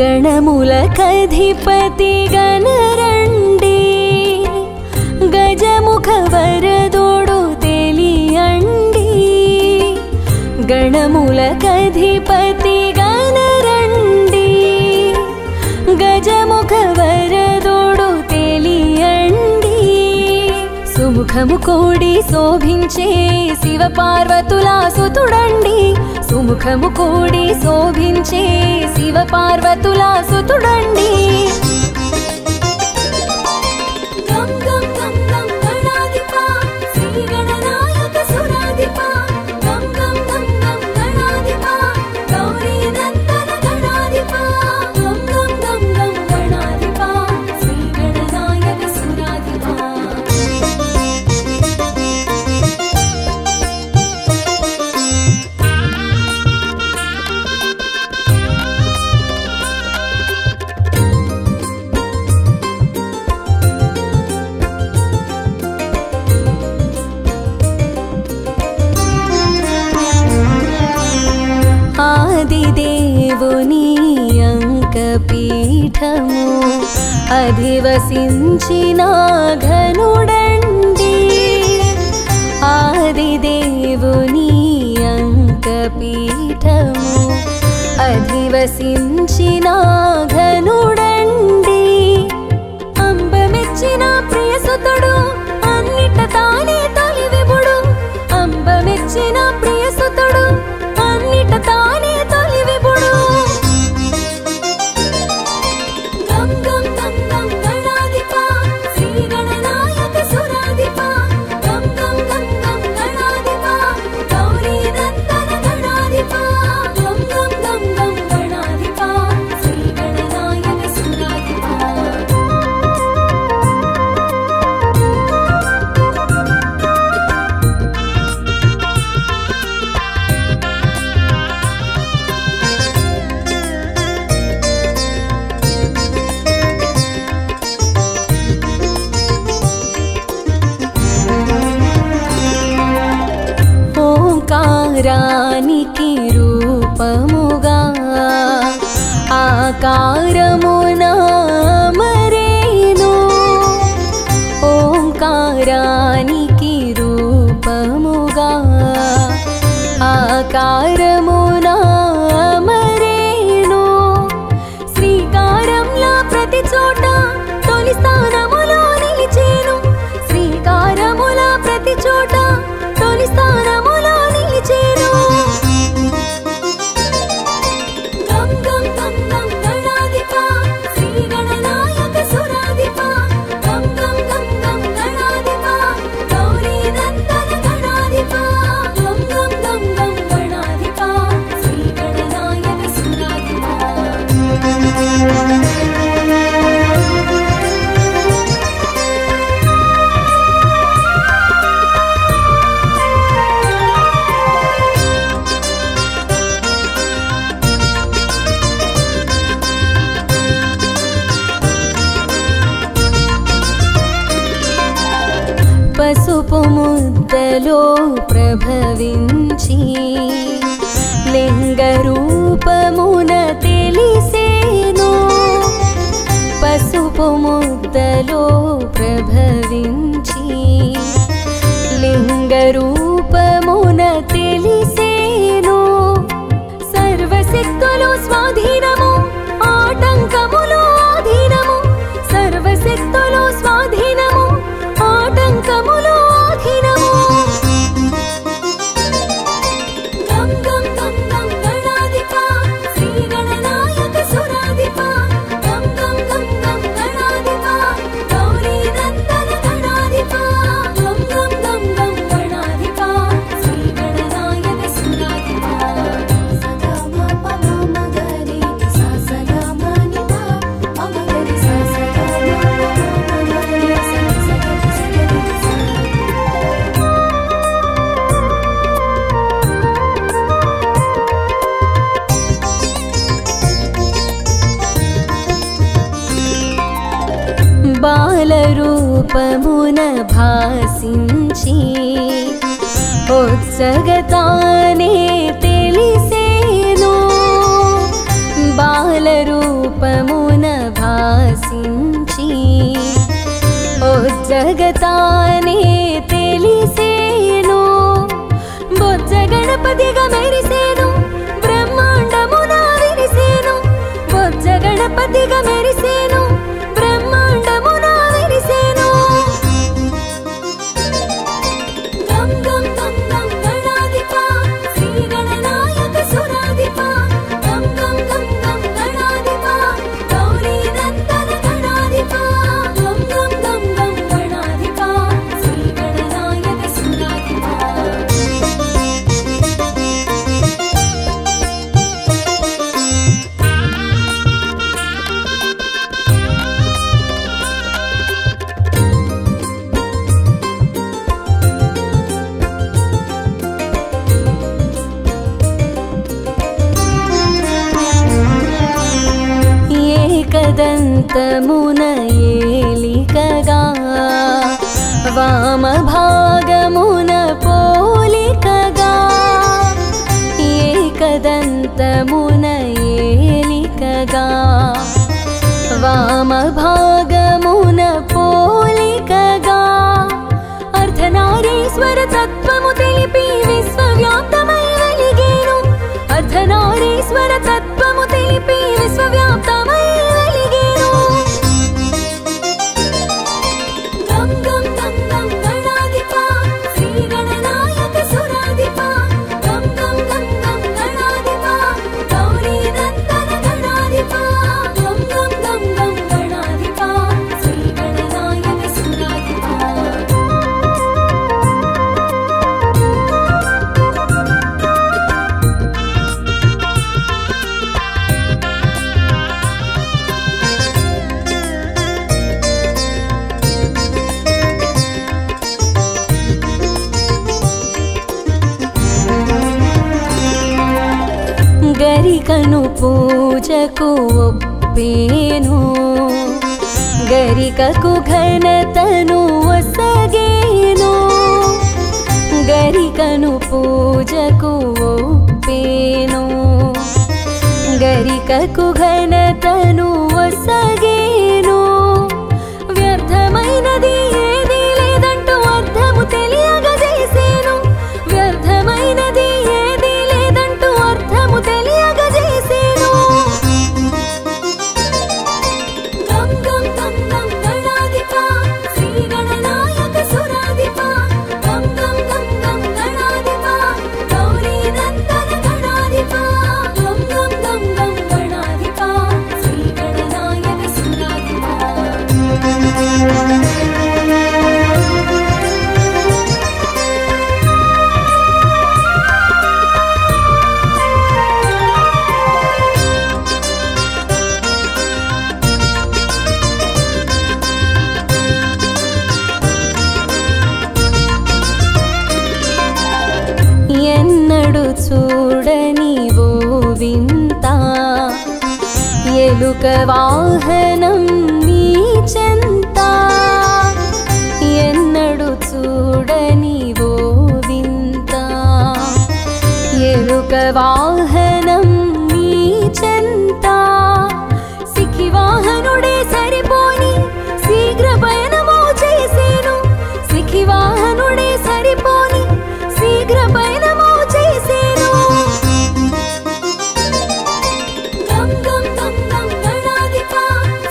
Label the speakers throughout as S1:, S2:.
S1: गणमुलकधिपति गणरण्डी गजमुख वरदोडु तेलियंडी गणमुलकधिपति गणरण्डी गजमुख वरदोडु तेलियंडी सुमुखमु कोडी शोभिंचे शिव पार्वतुला सुतुडंडी सुमुखमु कोडी शोभिंचे शिव पार्वतुला सुतुडंडी गम गम गम गम गणाधिपा श्री गणनायक सुराधिपा गम गम गम गम गणाधिपा गौरी नंदन गणाधिपा गम गम गम गम गणाधिपा श्री गणनायक सुराधिपा आदिदेवुनी अंकपीठमु अधिवसिंचिना घनुडंडी आदिदेवुनी अंकपीठमु अधिवसिंचिना घनुडंडी अंबमेच्चिना प्रियसुतुडु अन्निट ताने तोलि विभुडु अंबमेच्चिना प्रियसुतुडु अन्निट ताने तोलि विभुडु गम गम गम गम गणाधिपा श्री गणनायक सुराधिपा गम गम गम गम गणाधिपा गौरी नंदन गणाधिपा गम गम गम गम गणाधिपा श्री गणनायक सुराधिपा ओंकारानिकी रूपमुगा आकारमुना मरेनु ओंकारानिकी रूपमुगा आकारमुना मरेनु श्रीकारंला प्रति चोट तोलि स्थानमुलो निलिचेनु श्रीकारमुला प्रति चोट तोलि स्थानमुलो निलिचेनु गम गम गम गम गणाधिपा श्री गणनायक सुराधिपा गम गम गम गम गणाधिपा गौरी नंदन गणाधिपा गम गम गम गम गणाधिपा श्री गणनायक सुराधिपा పసుపు ముద్దలో ప్రభవించి లింగ రూపమున తెలిసేను పసుపు ముద్దలో ప్రభవించి లింగ రూపమున తెలిసేను సర్వశక్తులు స్వాధీనము ఆటంకములు ఆధీనము సర్వశక్తులు స్వాధీనము ఆటంకములు ఆధీనము గం గం గం గం గణాధిపా శ్రీ గణనాయక సురాధిపా గం గం గం గం గణాధిపా గౌరీ నందన గణాధిపా గం గం గం గం గణాధిపా శ్రీ గణనాయక సురాధిపా సదా మా పమ మగరి సా సదా మని మా మగరి సా సదా మగరి సా సదా బాలరూపమున భాసించి ఉత్సగతానే తెలిసేను బాలరూప తానే తెలిసేను బొజ్జ గణపతిగా మెరిసేను బ్రహ్మాండమున విరిసేను బొజ్జ గణపతిగా మెరిసేను బ్రహ్మాండమున విరిసేను గం గం గం గం గణాధిప శ్రీ గణనాయక సురాధిప గం గం గం గం గణాధిప గౌరీ నందన గణాధిప గం గం గం గం గణాధిప శ్రీ గణనాయక సురాధిప ఏకదంతమున ఏలికగా వామభాగమున పోలికగా ఏకదంతమున ఏలికగా వామభాగమున పోలికగా అర్ధనారీశ్వర తత్వము తెలిపి విశ్వవ్యాప్తమై వెలిగేను అర్ధనారీశ్వర తత్వము తెలిపి విశ్వవ్యాప్తమై వెలిగేను గం గం గం గం గణాధిప శ్రీ గణనాయక సురాధిప గం గం గం గం గణాధిప గౌరీ నందన గణాధిప గం గం గం గం గణాధిప శ్రీ గణనాయక సురాధిప గరికను పూజకు ఒప్పేను గరికకు ఘనతను ఒసగేను గరికను పూజకు ఒప్పేను గరికకు ఘనతను ఒసగేను వ్యర్థమైనది ఏదీ లేదంటూ అర్థము తెలియగా చేసేను వ్యర్థమైనది ఏదీ లేదంటూ అర్థము తెలియగా చేసేను గం గం గం గం గణాధిప శ్రీ గణనాయక సురాధిప గం గం గం గం గణాధిప గౌరీ నందన గణాధిప గం గం గం గం గణాధిప శ్రీ గణనాయక సురాధిప ఎన్నడు చూడని ఓ వింత ఎలుక వాహనం నీ చెంత ఎన్నడు చూడని ఓ వింత ఎలుక వాహనం నీ చెంత సిఖి వాహనుడే సరిపోని శీఘ్ర పయనము చేసేను సిఖి వాహనుడే సరిపోని శీఘ్ర పయనము చేసేను గం గం గం గం గణాధిప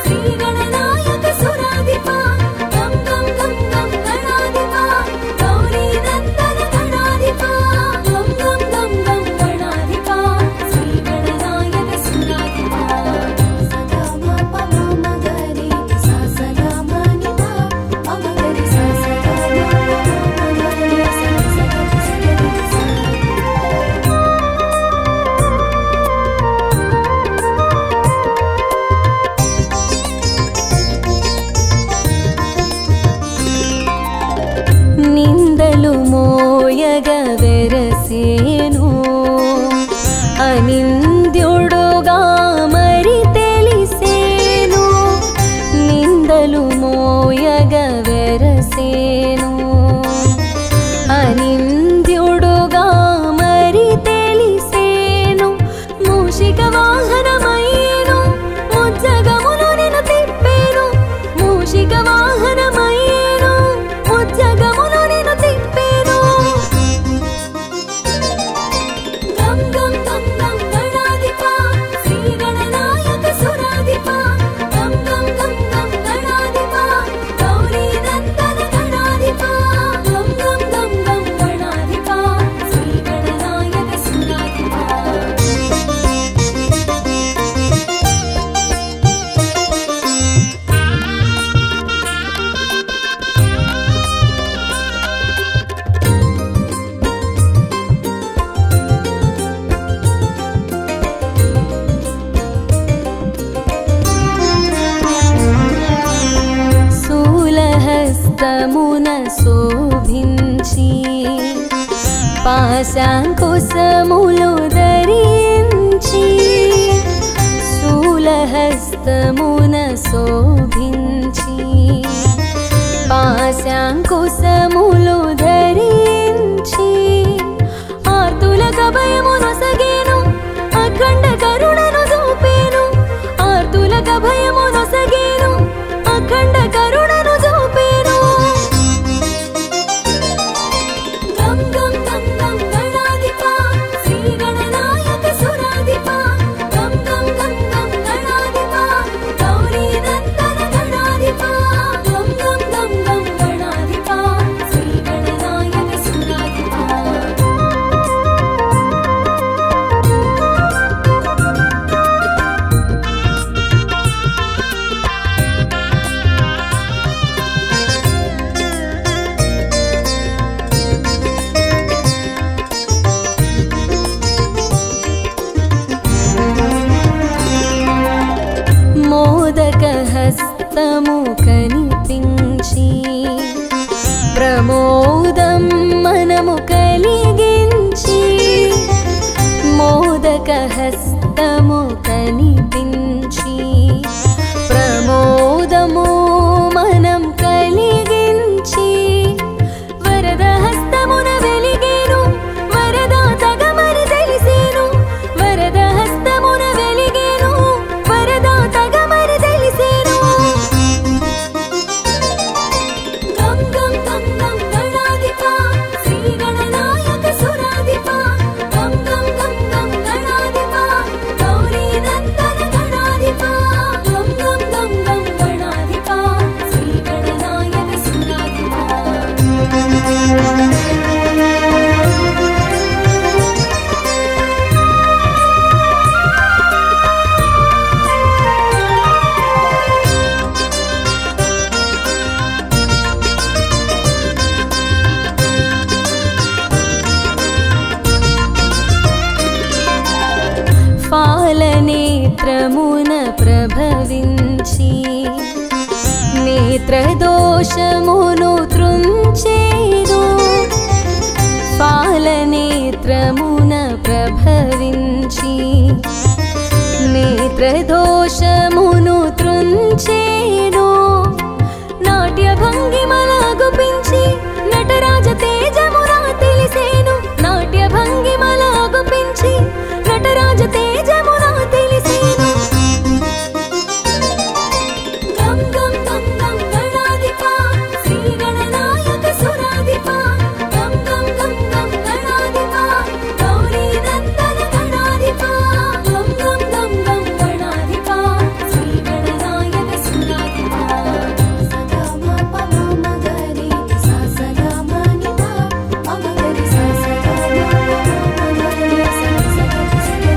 S1: శ్రీ గణనాయక సురాధిప గం గం గం గం గణాధిప గౌరీ నందన గణాధిప గం గం గం గం గణాధిప శ్రీ గణనాయక సురాధిప సదా మ ప మ మ గరి సా సదా మ ని మ మ గరి సా సదా మ మ గరి సా సదా గరి సా నిందలు మోయగ వెరసేను అనింద్యుడుగా మరి తెలిసేను నిందలు మోయగ వెరసేను అనింద్యుడుగా మరి తెలిసేను మూషిక వాహనమయ్యేను ముజ్జగమును నిన్ను తిప్పేను మూషిక వాహనమయ్యేను హస్తమున శోభించి పాశాంకుశములు ధరించి శూలహస్తమున శోభించి పాశాంకుశములు ధరించి ఆర్తులకు అభయమునొసగేను అఖండ కరుణను చూపేను ఆర్తులకు అభయమునొసగేను అఖండ కరుణను చూపేను గం గం గం గం గణాధిప శ్రీ గణనాయక సురాధిప గం గం గం గం గణాధిప గౌరీ నందన గణాధిప గం గం గం గం గణాధిప శ్రీ గణనాయక సురాధిప మోదక హస్తము కనిపించి ప్రమోదం మనము కలిగించి మోదక హస్తము కనిపించి ప్రమోదము మనం కలిగించి వరద హస్తమున వెలిగేను వరదాతగా మరి తెలిసేను వరద హస్తమున వెలిగేను వరదాతగా మరి తెలిసేను గం గం గం గం గణాధిప శ్రీ గణనాయక సురాధిప గం గం గం గం గణాధిప గౌరీ నందన గణాధిప గం గం గం గం గణాధిప శ్రీ గణనాయక సురాధిప ఫాలనేత్రమున ప్రభవించి నేత్రదోషమును త్రుంచేదు ఫాలనేత్రమున ప్రభవించి నేత్రదోషమును త్రుంచేను నాట్య భంగిమల గుపించి నటరాజ తేజమురా తెలిసేను నాట్య భంగిమల గుపించి నటరాజ తేజమురా తెలిసేను గం గం గం గం గణాధిప శ్రీ గణనాయక సురాధిప గం గం గం గం గణాధిప గౌరీ నందన గణాధిప గం గం గం గం గణాధిప శ్రీ గణనాయక సురాధిప సదా మ ప మ మ గరి సా సదా మ ని మ మ గరి సా సదా మ మ గరి సా సదా సదా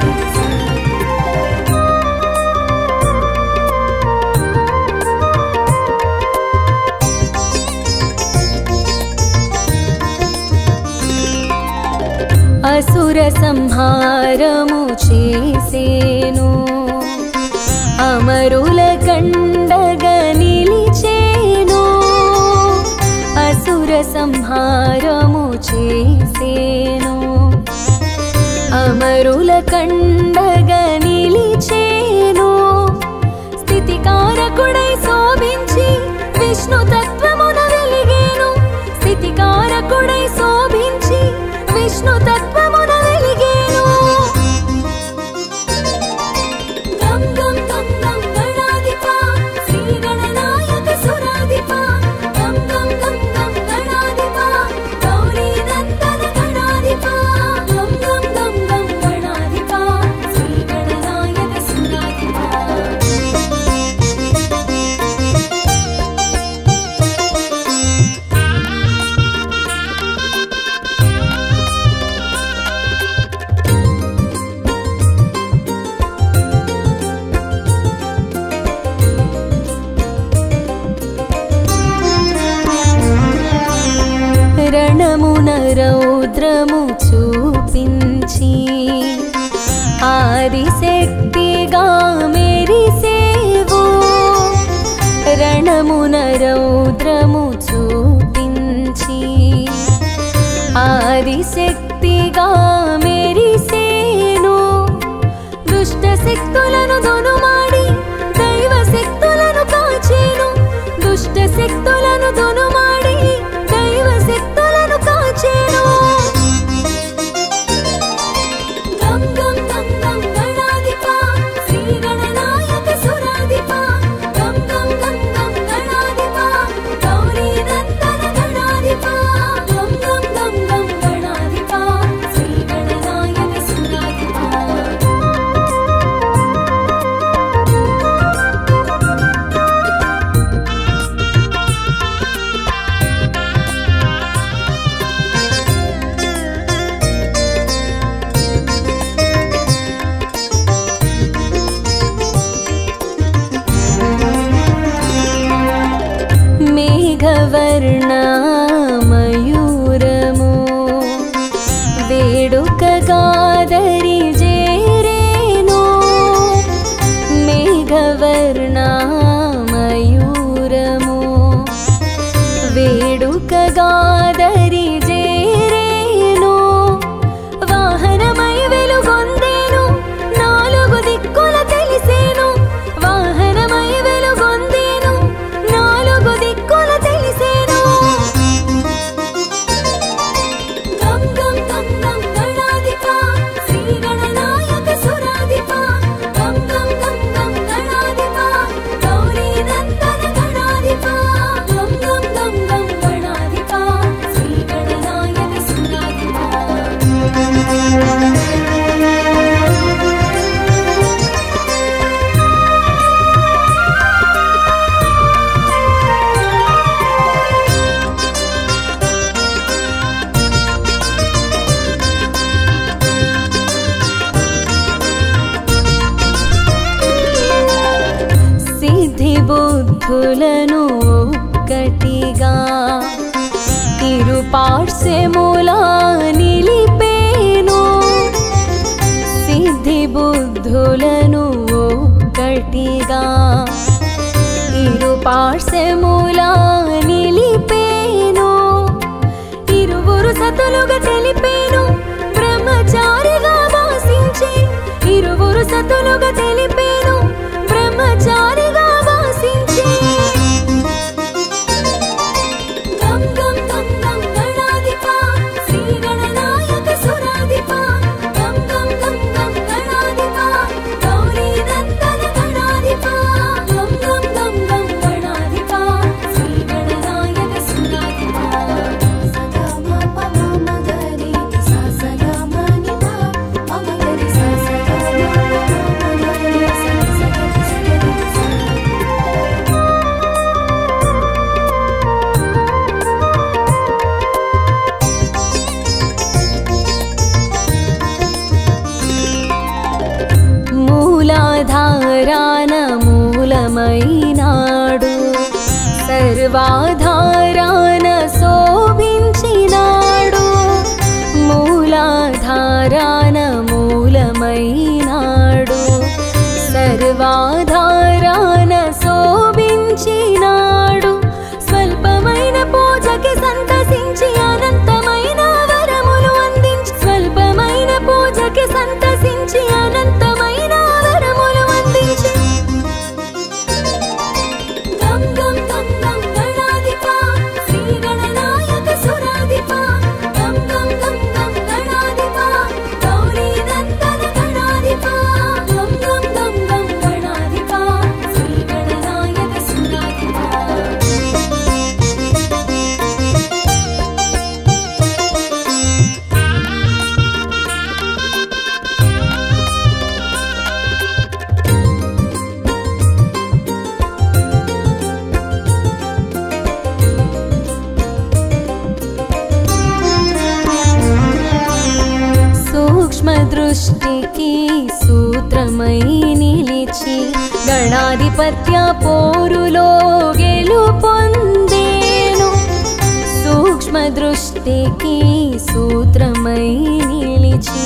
S1: అసుర సంహారము చేసేను అమరుల కండగా నిలిచేను అసుర సంహారము చేసేను అమరుల కండగా నిలిచేను స్థితికారకుడై శోభించి విష్ణు తత్వమున వెలిగేను స్థితికారకుడై శోభించి విష్ణు తత్వమున వెలిగేను గం గం గం గం గణాధిప శ్రీ గణనాయక సురాధిప గం గం గం గం గణాధిప గౌరీ నందన గణాధిప గం గం గం గం గణాధిప శ్రీ గణనాయక సురాధిప రణమున రౌద్రము చూపించి ఆదిశక్తిగా మెరిసేవు రణమున రౌద్రము చూపించి ఆదిశక్తిగా మెరిసేను. దుష్ట శక్తులను దొనుమాడి దైవ శక్తులను కాచేను. దుష్ట శక్తులను దొనుమాడి దైవ శక్తులను కాచేను. గం గం గం గం గణాధిప శ్రీ గణనాయక సురాధిప. గం గం గం గం గణాధిప గౌరీ నందన గణాధిప. గం గం గం గం గణాధిప శ్రీ గణనాయక సురాధిప. మేఘవర్ణ మయూరము వేడుకగాదరి జేరేను. మేఘవర్ణ మయూరము వేడుకగాదరి జేరేను. వాహనమై వెలుగొందేను నాలుగు దిక్కుల తెలిసేను. వాహనమై వెలుగొందేను నాలుగు దిక్కుల తెలిసేను. గం గం గం గం గణాధిప శ్రీ గణనాయక సురాధిప. గం గం గం గం గణాధిప గౌరీ నందన గణాధిప. గం గం గం గం గణాధిప శ్రీ గణనాయక సురాధిప. సిద్ధి బుద్ధులను ఒక్కటిగా ఇరుపార్శ్వములా నిలిపేను. సిద్ధి బుద్ధులను ఒక్కటిగా ఇరుపార్శ్వములా నిలిపేను. ఇరువురు సతులుగా తెలిపేను బ్రహ్మచారిగా వాసించి. ఇరువురు సతులుగా తెలిపేను బ్రహ్మచారిగా వాసించి. గం గం గం గం గణాధిప శ్రీ గణనాయక సురాధిప. గం గం గం గం గణాధిప గౌరీ నందన గణాధిప. గం గం గం గం గణాధిప శ్రీ గణనాయక సురాధిప. సదా మ ప మ మ గరి స సదా మ ని ద మ మ గరి స సదా మ మ గరి స సదా స గరి స. మూలాధారాన మూలమైనాడు. సర్వాధారాన శోభించినాడు. మూలాధారాన మూలమైనాడు. సర్వాధారాన శోభించినాడు. స్వల్పమైన పూజకి సంతసించి అనంతమైన వరములు అందించి. స్వల్పమైన పూజకి సంతసించి అనంతమైన వరములు అందించి. గం గం గం గం గణాధిప శ్రీ గణనాయక సురాధిప. గం గం గం గం గణాధిప గౌరీ నందన గణాధిప. గం గం గం గం గణాధిప శ్రీ గణనాయక సురాధిప. సూక్ష్మ దృష్టికి సూత్రమై నిలిచి గణాధిపత్య పోరులో గెలుపొందేను. సూక్ష్మ దృష్టికి సూత్రమై నిలిచి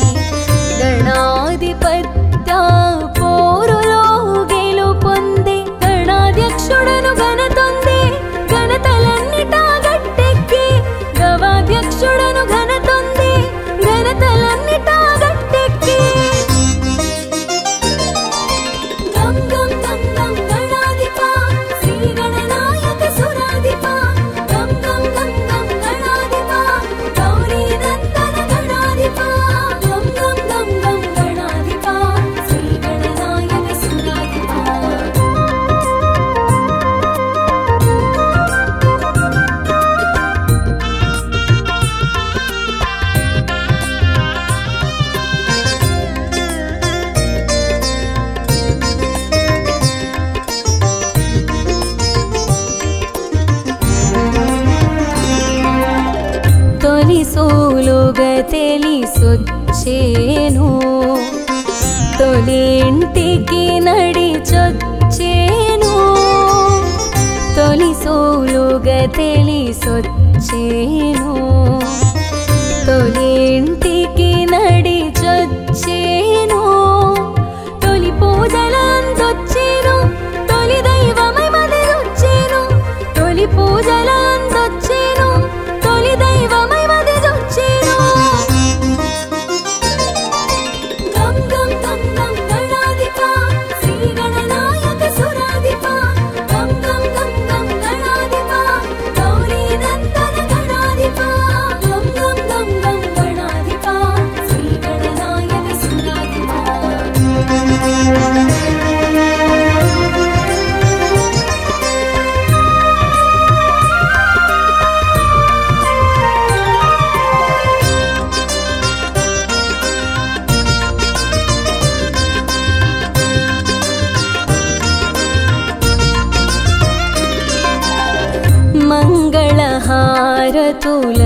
S1: గణాధిపత్య పోరులో గెలుపొందే. గణాధ్యక్షుడను ఘనతొందే ఘనతలన్నిటా గట్టెక్కి. గవాధ్యక్షుడను ఘనతో సోలుగా తెలిసొచ్చేను తొలి ఇంటికి నడిచొచ్చేను తొలి సోలుగా తెలిసొచ్చేను తొలి ఇంటికి నడిచొచ్చేను తొలి పూజలందొచ్చేను తొలి దైవమై మదిరొచ్చేను తొలి పూజలందొచ్చేను తొలి దైవమై మదిరొచ్చేను గం గం గం గం గణాధిప శ్రీ గణనాయక సురాధిప గం గం గం గం గణాధిప గౌరీ నందన గణాధిప గం గం గం గం గణాధిప శ్రీ గణనాయక సురాధిప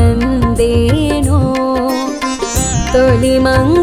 S1: మంగళహారతులందేను తొలి మంగళహారతులందేను